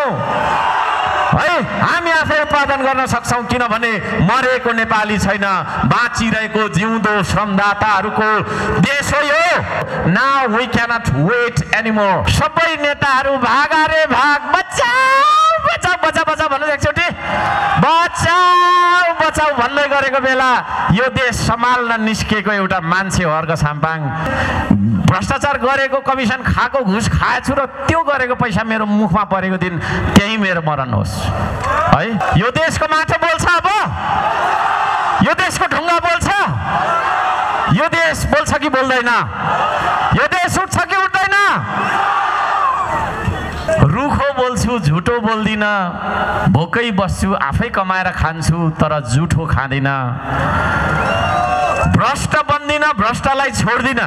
सक्छौँ है, हामी आफै उत्पादन गर्न सक्छौँ किनभने मरेको नेपाली छैन, बाँचिरहेको जिउँदो श्रमदाताहरूको देश हो यो। Now we cannot wait anymore. सबै नेताहरू भागा रे भाग, बचाऊ बचाऊ बचाऊ बचाऊ भन्नु एकचोटि बचाऊ बचाऊ भन्दै गरेको बेला यो देश सम्हाल्न निस्केको एउटा मान्छे हो अर्घ साम्पाङ। भ्रष्टाचार गरेको, कमिसन खाएको, घुस खाएछु र त्यो गरेको पैसा मेरो मुखमा परेको दिन त्यही मेरो मरण होस् है। यो देशको माटो बोल्छ, अब यो देशको ढुङ्गा बोल्छ, यो देश बोल्छ कि बोल्दैन, यो देश उठ्छ कि उठ्दैन। रुखो बोल्छु, झुटो बोल्दिन, भोकै बस्छु, आफै कमाएर खान्छु तर जुठो खाँदिन। भ्रष्ट बन्दिन, भ्रष्टलाई छोड्दिन,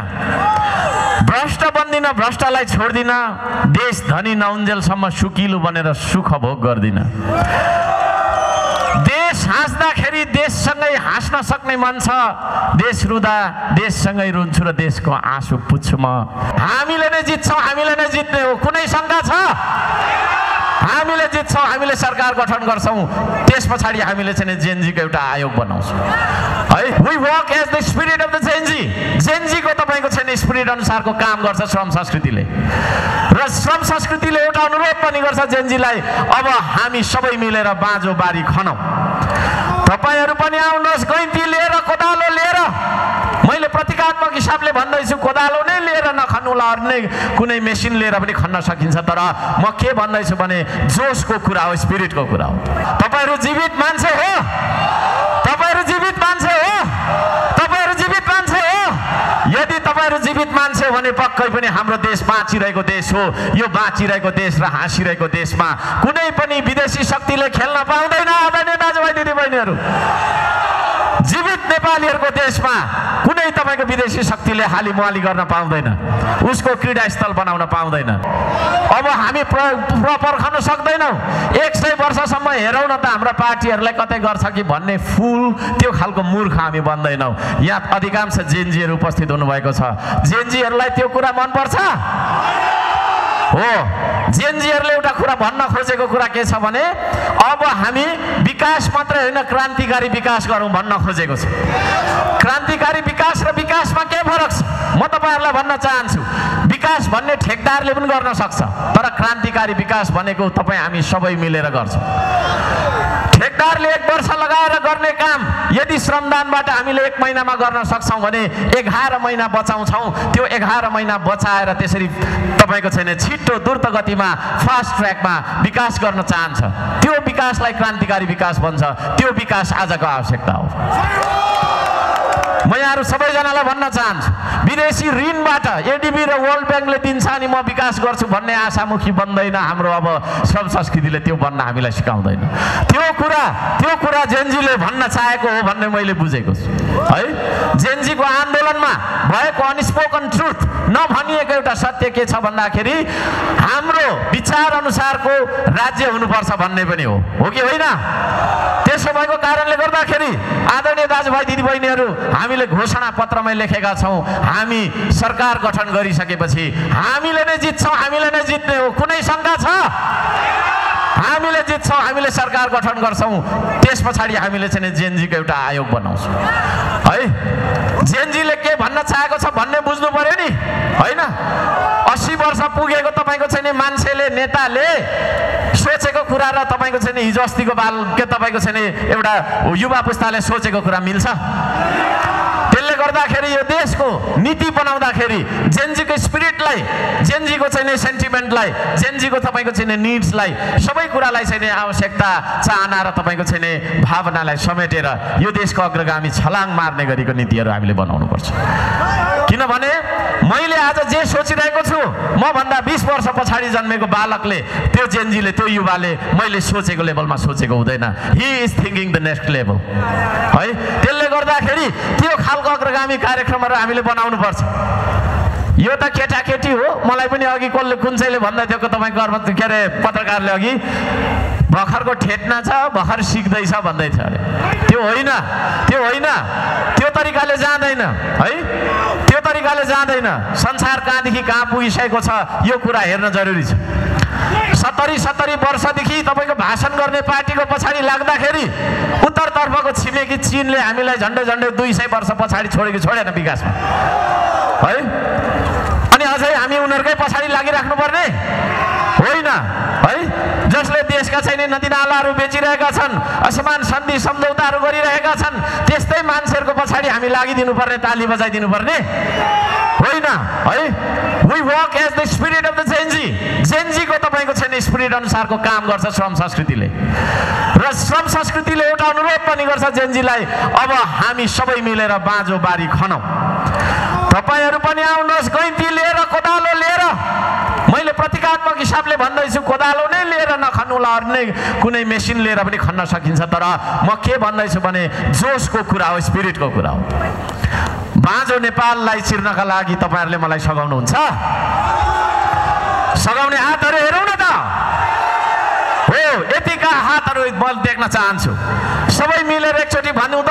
भ्रष्ट बन्दिन, भ्रष्टलाई छोड्दिन। देश धनी नहुन्जेलसम्म सुकिलो बनेर सुख भोग गर्दिन। देश हाँस्दाखेरि देशसँगै हाँस्न सक्ने मन छ, देश रुँदा देशसँगै रुन्छु र देशको आँसु पुज्छु म। हामीले नै जित्छौँ, हामीले नै जित्ने हो, कुनै शङ्का छ? हामीले जित्छौँ, हामीले सरकार गठन गर्छौँ, त्यस पछाडि हामीले चाहिँ जेनजीको एउटा आयोग बनाउँछौँ है। We work as the spirit of the Gen Z. जेनजीको तपाईँको चाहिँ स्पिरिट अनुसारको काम गर्छ श्रम संस्कृतिले, र श्रम संस्कृतिले एउटा अनुरोध पनि गर्छ जेनजीलाई, अब हामी सबै मिलेर बाँझो बारी खनौँ। तपाईँहरू पनि आउनुहोस्, गैँती लिएर, कोदालो लिएर। मैले प्रतीकात्मक हिसाबले भन्दैछु, कोदालो नै लिएर नखन्नुला, अन्य कुनै मेसिन लिएर पनि खन्न सकिन्छ। तर म के भन्दैछु भने जोसको कुरा हो, स्पिरिटको कुरा हो। तपाईँहरू जीवित मान्छे हो, तपाईँहरू जीवित मान्छे हो, तपाईँहरू जीवित मान्छे हो। यदि तपाईँहरू जीवित मान्छे हो भने पक्कै पनि हाम्रो देश बाँचिरहेको देश हो। यो बाँचिरहेको देश र हाँसिरहेको देशमा कुनै पनि विदेशी शक्तिले खेल्न पाउँदैन। आदरणीय दाजुभाइ दिदीबहिनीहरू, जीवित नेपालीहरूको देशमा कुनै तपाईँको विदेशी शक्तिले हालिमुहाली गर्न पाउँदैन, उसको क्रीडास्थल बनाउन पाउँदैन। अब हामी पर्खन सक्दैनौँ। 100 वर्षसम्म हेरौँ न त हाम्रा पार्टीहरूलाई कतै गर्छ कि भन्ने फुल त्यो खालको मूर्ख हामी बन्दैनौँ। यहाँ अधिकांश जेनजीहरू उपस्थित हुनुभएको छ। जेनजीहरूलाई त्यो कुरा मनपर्छ हो। जेनजीहरूले एउटा कुरा भन्न खोजेको कुरा के छ भने अब हामी विकास मात्रै होइन, क्रान्तिकारी विकास गरौँ भन्न खोजेको छ। क्रान्तिकारी विकास र विकासमा के फरक छ म तपाईँहरूलाई भन्न चाहन्छु। विकास भन्ने ठेकदारले पनि गर्न सक्छ, तर क्रान्तिकारी विकास भनेको तपाईँ हामी सबै मिलेर गर्छौँ। ठेकदारले 1 वर्ष लगाएर गर्ने काम यदि श्रमदानबाट हामीले 1 महिनामा गर्न सक्छौँ भने 11 महिना बचाउँछौँ। त्यो 11 महिना बचाएर त्यसरी तपाईँको छैन छिट्टो द्रुत गतिमा फास्ट ट्र्याकमा विकास गर्न चाहन्छ। त्यो विकासलाई क्रान्तिकारी विकास भन्छ। त्यो विकास आजको आवश्यकता हो। म यहाँहरू सबैजनालाई भन्न चाहन्छु, विदेशी ऋणबाट एडिबी र वर्ल्ड ब्याङ्कले दिन्छ अनि म विकास गर्छु भन्ने आशामुखी बन्दैन हाम्रो अब श्रम संस्कृतिले। त्यो भन्न हामीलाई सिकाउँदैन। त्यो कुरा जेनजीले भन्न चाहेको हो भन्ने मैले बुझेको छु है। जेनजीको आन्दोलनमा भएको अनस्पोकन ट्रुथ, नभनिएको एउटा सत्य के छ भन्दाखेरि हाम्रो विचार अनुसारको राज्य हुनुपर्छ भन्ने पनि हो कि होइन? त्यसो भएको कारणले गर्दाखेरि आदरणीय दाजुभाइ दिदीबहिनीहरू, हामीले घोषणा पत्रमा लेखेका छौँ, हामी सरकार गठन गरिसकेपछि हामीले नै जित्छौँ, हामीले नै जित्ने हो, कुनै शङ्का छ? हामीले जित्छौँ, हामीले सरकार गठन गर्छौँ, त्यस पछाडि हामीले चाहिँ जेनजीको एउटा आयोग बनाउँछौँ है। जेनजीले के भन्न चाहेको छ भन्ने बुझ्नु पर्यो नि होइन? 80 वर्ष पुगेको तपाईँको चाहिँ मान्छेले, नेताले सोचेको कुरा र तपाईँको चाहिँ हिजो अस्तिको बाल के तपाईँको चाहिँ एउटा युवा पुस्ताले सोचेको कुरा मिल्छ? त्यसले गर्दाखेरि यो देशको नीति बनाउँदाखेरि जेनजीको स्पिरिटलाई, जेनजीको चाहिँ सेन्टिमेन्टलाई, जेनजीको तपाईँको चाहिँ निड्सलाई, सबै कुरालाई चाहिँ आवश्यकता, चाहना र तपाईँको चाहिँ भावनालाई समेटेर यो देशको अग्रगामी छलाङ मार्ने गरीको नीतिहरू हामीले बनाउनुपर्छ। किनभने मैले आज जे सोचिरहेको छु, मभन्दा 20 वर्ष पछाडि जन्मेको बालकले, त्यो जेनजीले, त्यो युवाले मैले सोचेको लेभलमा सोचेको हुँदैन। He is thinking the next level है। त्यसले गर्दाखेरि त्यो खालको अग्रगामी कार्यक्रमहरू हामीले बनाउनु पर्छ। यो त केटाकेटी हो। मलाई पनि अघि कुन चाहिँले भन्दै थियो तपाईँको के अरे पत्रकारले अघि भर्खरको ठेट्ना छ, भर्खर सिक्दैछ भन्दै थियो अरे। त्यो होइन, त्यो होइन, त्यो तरिकाले जाँदैन है। त्यो तरिकाले जाँदैन। संसार कहाँदेखि कहाँ पुगिसकेको छ यो कुरा हेर्न जरुरी छ। 70 वर्षदेखि तपाईको भाषण गर्ने पार्टीको पछाडि लाग्दाखेरि उत्तरतर्फको छिमेकी चीनले हामीलाई झन्डै 200 वर्ष पछाडि छोडेन विकासमा है। अनि अझै हामी उनीहरुकै पछाडि लागिराख्नु पर्ने होइन है। जसले देशका चाहिँ नदीनालाहरू बेचिरहेका छन्, असमान सन्धि सम्झौताहरू गरिरहेका छन्, त्यस्तै मान्छेहरुको पछाडि हामी लागिदिनु पर्ने, ताली बजाइदिनु पर्ने होइन है। We work as the spirit of the Gen Z. जेनजीको तपाईको चाहिँ स्पिरिट अनुसारको काम गर्छ श्रम संस्कृतिले, र श्रम संस्कृतिले एउटा अनुरोध पनि गर्छ जेनजीलाई, अब हामी सबै मिलेर बाँझो बारी खनौँ। तपाईहरु पनि आउनुहोस्, गैँती लिएर, कोदालो लिएर। मैले प्रतीकात्मक हिसाबले भन्दैछु, कोदालो नै लिएर नखन्नुला, अन्य कुनै मेसिन लिएर पनि खन्न सकिन्छ। तर म के भन्दैछु भने जोशको कुरा हो, स्पिरिटको कुरा हो। बाँझो नेपाललाई चिर्नका लागि तपाईहरुले मलाई सघाउनुहुन्छ? सघाउने हातहरु हेरौँ न त। हो, यतिका हातहरु म देख्न चाहन्छु। सबै मिलेर एकचोटि भन्नु त,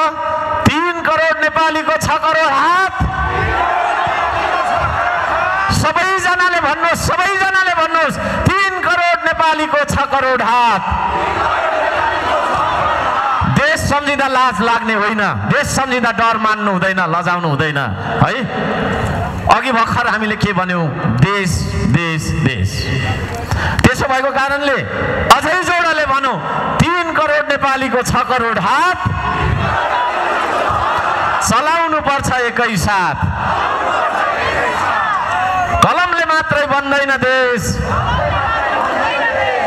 3 करोड नेपालीको 6 करोड हात। सबैजनाले भन्नुहोस् 3 करोड नेपालीको 6 करोड हात। देश सम्झिँदा लाज लाग्ने होइन, देश सम्झिँदा डर मान्नु हुँदैन, लजाउनु हुँदैन है। अघि भर्खर हामीले के भन्यौं? देश देश देश। त्यसो भएको कारणले अझै जोडले भनौं, 3 करोड नेपालीको 6 करोड हात चलाउनु पर्छ एकैसाथ। कलमले मात्रै बन्दैन देश,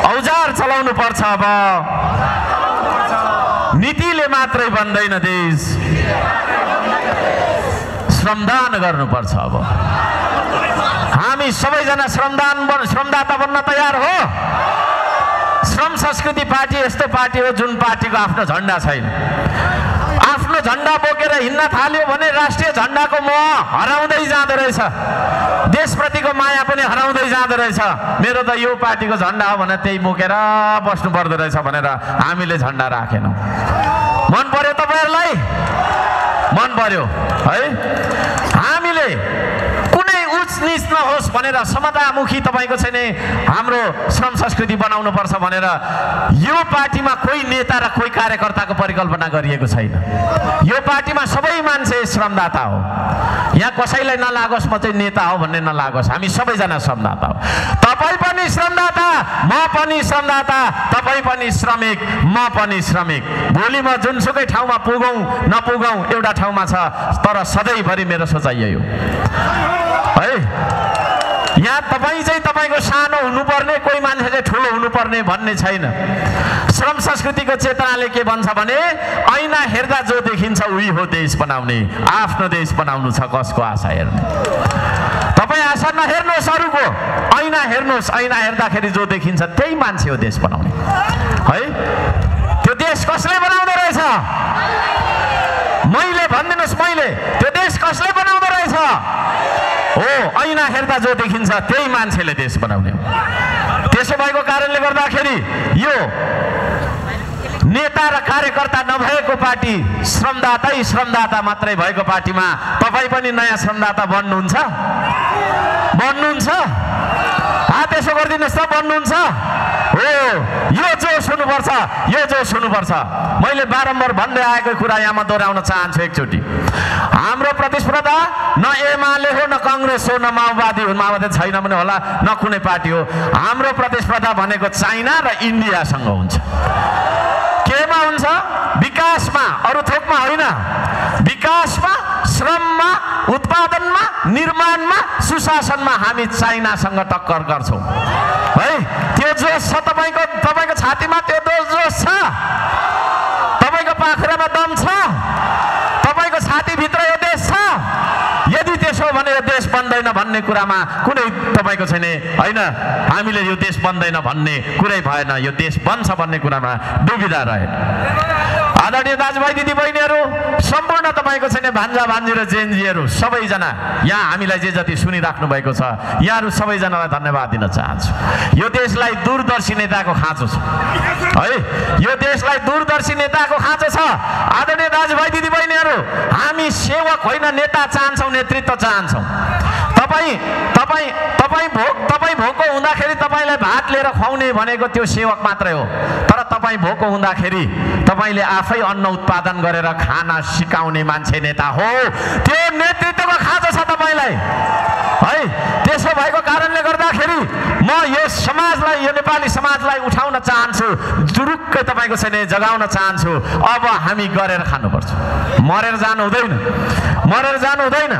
औजार चलाउनु पर्छ। अब नीतिले मात्रै बन्दैन देश, श्रमदान गर्नुपर्छ। अब हामी सबैजना श्रमदाता बन्न तयार हो। श्रम संस्कृति पार्टी यस्तो पार्टी हो जुन पार्टीको आफ्नो झण्डा छैन। आफ्नो झण्डा बोकेर हिँड्न थाल्यो भने राष्ट्रिय झण्डाको मोह हराउँदै जाँदो रहेछ, देशप्रतिको माया पनि हराउँदै जाँदो रहेछ। मेरो त यो पार्टीको झण्डा हो भनेर त्यही बोकेर बस्नु पर्दो रहेछ भनेर हामीले झण्डा राखेनौँ। मन पर्यो तपाईहरुलाई? मन पर्यो है। हामीले कुनै उच्च नीच नहोस् भनेर समतामुखी तपाईको चाहिँ नि हाम्रो श्रम संस्कृति बनाउनु पर्छ भनेर यो पार्टीमा कोही नेता र कोही कार्यकर्ताको परिकल्पना गरिएको छैन। यो पार्टीमा सबै मान्छे श्रमदाता हो। यहाँ कसैलाई नलागोस् म चाहिँ नेता हो भन्ने नलागोस्, हामी सबैजना श्रमदाता हो। तपाई पनि श्रमदाता, म पनि श्रमदाता, तपाई पनि श्रमिक, म पनि श्रमिक। भोलि म जुनसुकै ठाउँमा पुगौँ नपुगौँ एउटा ठाउँमा छ, तर सधैँभरि मेरो सोचाइ यही हो है। यहाँ तपाई चाहिँ तपाईको सानो हुनुपर्ने, कोही मान्छे चाहिँ ठुलो हुनुपर्ने भन्ने छैन। श्रम संस्कृतिको चेतनाले के भन्छ भने ऐना हेर्दा जो देखिन्छ उही हो देश बनाउने। आफ्नो देश बनाउनु छ, कसको आशा हेर्ने? तपाई आशा नहेर्नुहोस् अरूको, ऐना हेर्नुहोस्। ऐना हेर्दाखेरि जो देखिन्छ त्यही मान्छे हो देश बनाउने है। त्यो देश कसले बनाउँदो रहेछ? मैले भनिदिनुहोस्, मैले त्यो देश कसले बनाउँदो रहेछ? हो, ऐना हेर्दा जो देखिन्छ त्यही मान्छेले देश बनाउने हो। त्यसो भएको कारणले गर्दाखेरि यो नेता र कार्यकर्ता नभएको पार्टी, श्रमदाता मात्रै भएको पार्टीमा तपाई पनि नयाँ श्रमदाता बन्नुहुन्छ? त्यसो गरिदिनुहोस् त, बन्नुहुन्छ? हो, यो जोस हुनुपर्छ, यो जोस हुनुपर्छ। मैले बारम्बार भन्दै आएको कुरा यहाँ म दोहोऱ्याउन चाहन्छु एकचोटि। हाम्रो प्रतिस्पर्धा न एमाले हो, न कांग्रेस हो, न माओवादी हो। माओवादी छैन भने होला, न कुनै पार्टी हो। हाम्रो प्रतिस्पर्धा भनेको चाइना र इन्डियासँग हुन्छ। केमा हुन्छ? विकासमा, अरू थोकमा होइन। विकासमा, श्रममा, उत्पादनमा, निर्माणमा, सुशासनमा हामी चाइनासँग टक्कर गर्छौँ है। त्यो जोस छ तपाईको छातीमा, त्यो जोस छ। तपाईको पाखुरामा दम छ, तपाईको छातीभित्र यो देश छ। यदि त्यसो भने यो देश बन्दैन भन्ने कुरामा कुनै तपाईको छैन होइन। हामीले यो देश बन्दैन भन्ने कुरै भएन, यो देश बन्छ भन्ने कुरामा दुविधा रहे। आदरणीय दाजुभाइ दिदीबहिनीहरू, सम्पूर्ण तपाईको छैन भान्जा भान्जी र जेनजीहरू सबैजना यहाँ हामीलाई जे जति सुनिराख्नु भएको छ, यहाँहरू सबैजनालाई धन्यवाद दिन चाहन्छु। यो देशलाई दूरदर्शी नेताको खाँचो छ है। यो देशलाई दूरदर्शी नेताको खाँचो छ। आदरणीय दाजुभाइ दिदीबहिनीहरू, हामी सेवक होइन, नेता चाहन्छौँ, नेतृत्व चाहन्छौँ। तपाईँ भोको हुँदाखेरि तपाईँलाई भात लिएर खुवाउने भनेको त्यो सेवक मात्रै हो। तर तपाईँ भोको हुँदाखेरि तपाईँले आफै अन्न उत्पादन गरेर खाना सिकाउने मान्छे नेता हो। त्यो नेतृत्वको खाँचो छ तपाईँलाई है। त्यसो भएको कारणले गर्दाखेरि म यो समाजलाई, यो नेपाली समाजलाई उठाउन चाहन्छु, जुरुक्कै तपाईँको छैन जगाउन चाहन्छु। अब हामी गरेर खानुपर्छ, मरेर जानु हुँदैन, मरेर जानु हुँदैन।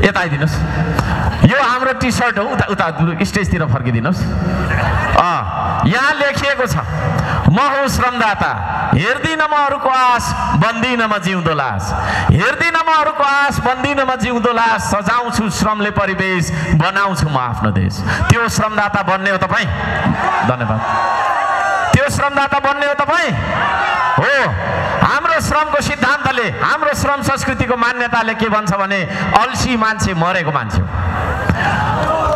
यता आइदिनुहोस्, यो हाम्रो टी सर्ट हो, उता स्टेजतिर फर्किदिनुहोस्। यहाँ लेखिएको छ, म हुँ श्रमदाता, हेर्दिन म अरूको आश, बन्दिन म जिउँदो लास, हेर्दिन म अरूको आश, बन्दिन म जिउँदो लास, सजाउँछु श्रमले परिवेश, बनाउँछु म आफ्नो देश। त्यो श्रमदाता बन्ने हो तपाईँ? धन्यवाद। त्यो श्रमदाता बन्ने हो तपाईँ? हो। हाम्रो श्रमको सिद्धान्तले, हाम्रो श्रम संस्कृतिको मान्यताले के भन्छ भने अल्छी मान्छे मरेको मान्छे हो।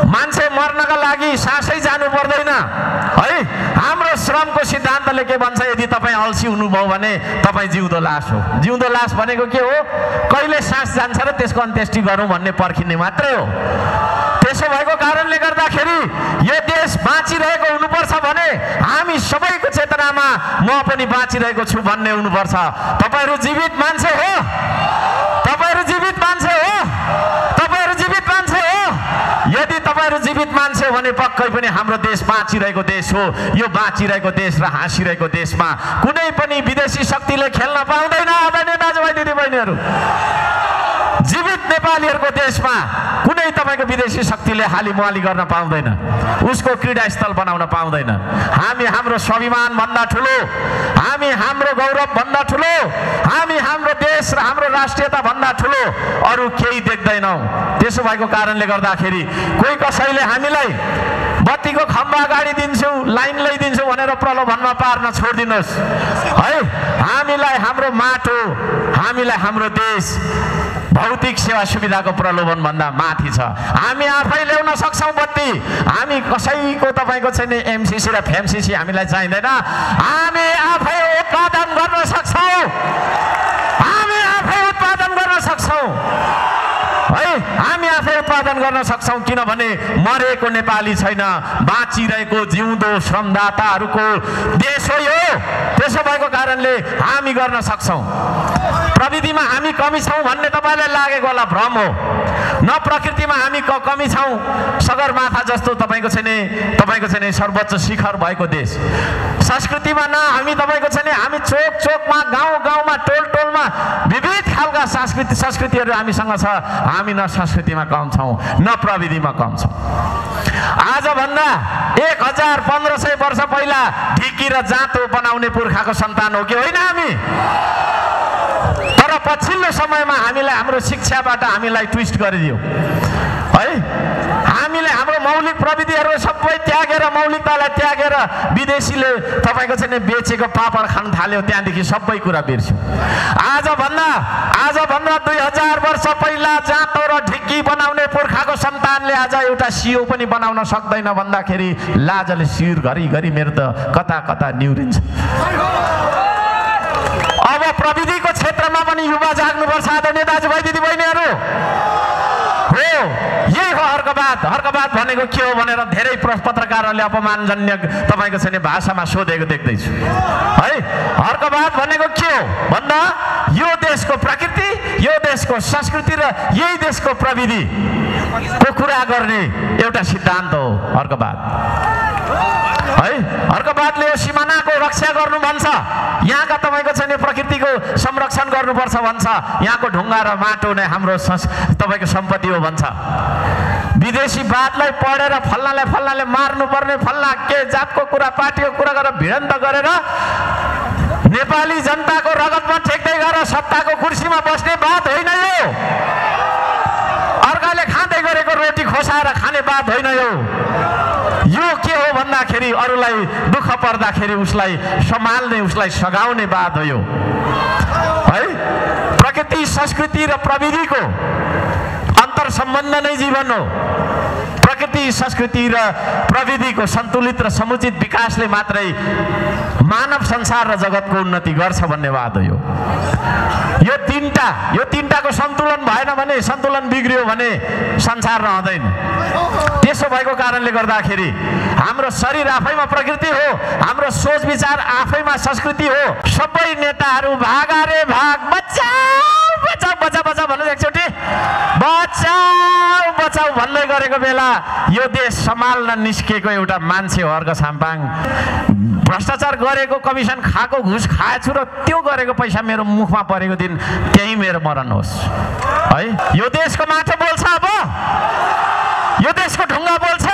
मान्छे मर्नका लागि सासै जानु पर्दैन है। हाम्रो श्रमको सिद्धान्तले के भन्छ, यदि तपाईँ अल्छी हुनुभयो भने तपाईँ जिउँदो लास हो। जिउँदो लास भनेको के हो? कहिले सास जान्छ र त्यसको अन्त्येष्टि गरौँ भन्ने पर्खिने मात्रै हो। त्यसो भएको कारणले गर्दाखेरि यो देश बाँचिरहेको हुनुपर्छ भने हामी सबैको चेतनामा म पनि बाँचिरहेको छु भन्ने हुनुपर्छ। तपाईहरू जीवित मान्छे हो, तपाईहरू जीवित मान्छे हो, तपाईहरू जीवित मान्छे हो। यदि तपाईहरू जीवित मान्छे हो भने पक्कै पनि हाम्रो देश बाँचिरहेको देश हो। यो बाँचिरहेको देश र हाँसिरहेको देशमा कुनै पनि विदेशी शक्तिले खेल्न पाउँदैन। आदरणीय दाजुभाइ दिदीबहिनीहरू, जीवित नेपालीहरूको देशमा कुनै तपाईँको विदेशी शक्तिले हालिमुहाली गर्न पाउँदैन, उसको क्रीडास्थल बनाउन पाउँदैन। हामी हाम्रो स्वाभिमान भन्दा ठुलो, हामी हाम्रो गौरव भन्दा ठुलो, हामी हाम्रो देश र हाम्रो राष्ट्रियता भन्दा ठुलो अरू केही देख्दैनौँ। त्यसो भएको कारणले गर्दाखेरि कोही कसैले हामीलाई बत्तीको खम्बा अगाडि दिन्छु, लाइन ल्याइदिन्छु भनेर प्रलोभनमा पार्न छोडिदिनुहोस् है। हामीलाई हाम्रो माटो, हामीलाई हाम्रो देश भौतिक सेवा सुविधाको प्रलोभन भन्दा माथि छ। हामी आफै ल्याउन सक्छौँ बत्ती, हामी कसैको तपाईँको छैन एमसिसी र फेमसिसी हामीलाई चाहिँदैन। हामी आफै उत्पादन गर्न सक्छौँ, हामी आफै उत्पादन गर्न सक्छौँ है। हामी आफै उत्पादन गर्न सक्छौँ किनभने मरेको नेपाली छैन, बाँचिरहेको जिउँदो श्रमदाताहरूको देश हो यो। त्यसो भएको कारणले हामी गर्न सक्छौँ। प्रविधिमा हामी कमी छौँ भन्ने तपाईँलाई लागेको होला, भ्रम हो। न प्रकृतिमा हामी कमी छौँ, सगरमाथा जस्तो तपाईँको छैन सर्वोच्च शिखर भएको देश। संस्कृतिमा न हामी तपाईँको छैन, हामी चोक चोकमा, गाउँ गाउँमा, टोल टोलमा विविध खालका संस्कृतिहरू हामीसँग छ। हामी न संस्कृतिमा कम छौँ, न प्रविधिमा कम छौँ। आजभन्दा 1500 वर्ष पहिला ढिकी र जाँतो बनाउने पुर्खाको सन्तान हो कि होइन हामी? तर पछिल्लो समयमा हामीलाई हाम्रो शिक्षाबाट हामीलाई ट्विस्ट गरिदियो है। हामीले हाम्रो मौलिक प्रविधिहरू सबै त्यागेर, मौलिकतालाई त्यागेर विदेशीले तपाईँको छैन बेचेको पापड खान थाल्यो, त्यहाँदेखि सबै कुरा बिर्स्यो। आजभन्दा 2000 वर्ष पहिला जाँतो र ढिक्की बनाउने पुर्खाको सन्तानले आज एउटा सियो पनि बनाउन सक्दैन भन्दाखेरि लाजले शिर घरिघरि मेरो त कता कता निहुरिन्छ। अब प्रविधिको क्षेत्रमा पनि युवा जाग्नुपर्छ आदरणीय दाजुभाइ दिदीबहिनीहरू हो। यही हो हर्कबाद भनेको के हो भनेर धेरै पत्रकारहरूले अपमानजन्य तपाईँको छैन भाषामा सोधेको देख्दैछु है। हर्कबाद भनेको के हो भन्दा यो देशको प्रकृति, यो देशको संस्कृति र यही देशको प्रविधिको कुरा गर्ने एउटा सिद्धान्त हो हर्कबाद है। हर्कबादले यो सिमानाको रक्षा गर्नु भन्छ, यहाँका तपाईँको छैन प्रकृतिको संरक्षण गर्नुपर्छ भन्छ, यहाँको ढुङ्गा र माटो नै हाम्रो तपाईँको सम्पत्ति हो भन्छ। विदेशीवादलाई पढेर फल्नाले मार्नुपर्ने, फल्ना के जातको कुरा, पार्टीको कुरा गरेर भिडन्त गरेर नेपाली जनताको रगतमा ठेक्दै गएर सत्ताको कुर्सीमा बस्ने बात होइन यो। अर्काले खाँदै गरेको रोटी खोसाएर खाने बात होइन यो। यो के हो भन्दाखेरि अरूलाई दुःख पर्दाखेरि उसलाई सम्हाल्ने, उसलाई सघाउने बात हो यो है। प्रकृति, संस्कृति र प्रविधिको अन्तर सम्बन्ध नै जीवन हो। प्रकृति संस्कृति र प्रविधिको सन्तुलित र समुचित विकासले मात्रै मानव संसार र जगतको उन्नति गर्छ भन्ने वाद हो। यो तीनटाको सन्तुलन भएन भने, सन्तुलन बिग्रियो भने संसार रहँदैन। त्यसो भएको कारणले गर्दाखेरि हाम्रो शरीर आफैमा प्रकृति हो, हाम्रो सोच विचार आफैमा संस्कृति हो। सबै नेताहरू भागा रे भाग, बचाऊ बचाऊ बचाऊ बचाऊ भन्नु एकचोटि बचाऊ बचाऊ भन्दै गरेको बेला यो देश सम्हाल्न निस्केको एउटा मान्छे हो अर्घ साम्पाङ। भ्रष्टाचार गरेको, कमिसन खाएको, घुस खाएछु र त्यो गरेको पैसा मेरो मुखमा परेको दिन त्यही मेरो मरण होस् है। यो देशको माटो बोल्छ, अब यो देशको ढुङ्गा बोल्छ,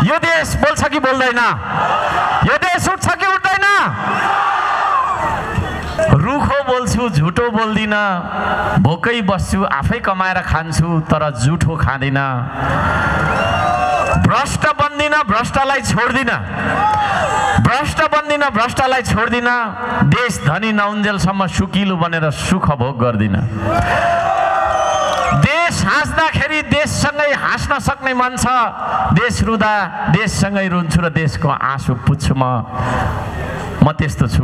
यो देश बोल्छ कि बोल्दैन, यो देश उठ्छ कि उठ्दैन। रुखो बोल्छु, झुटो बोल्दिन, भोकै बस्छु, आफै कमाएर खान्छु तर झुठो खाँदिन। भ्रष्ट बन्दिन, भ्रष्टलाई छोड्दिन, भ्रष्ट बन्दिन, भ्रष्टलाई छोड्दिन। देश धनी नहुन्जेलसम्म सुकिलो बनेर सुख भोग गर्दिन। देश हाँस्दाखेरि देशसँगै हाँस्न सक्ने मन छ, देश रुँदा देशसँगै रुन्छु र देशको आँसु पुज्छु म त्यस्तो छु।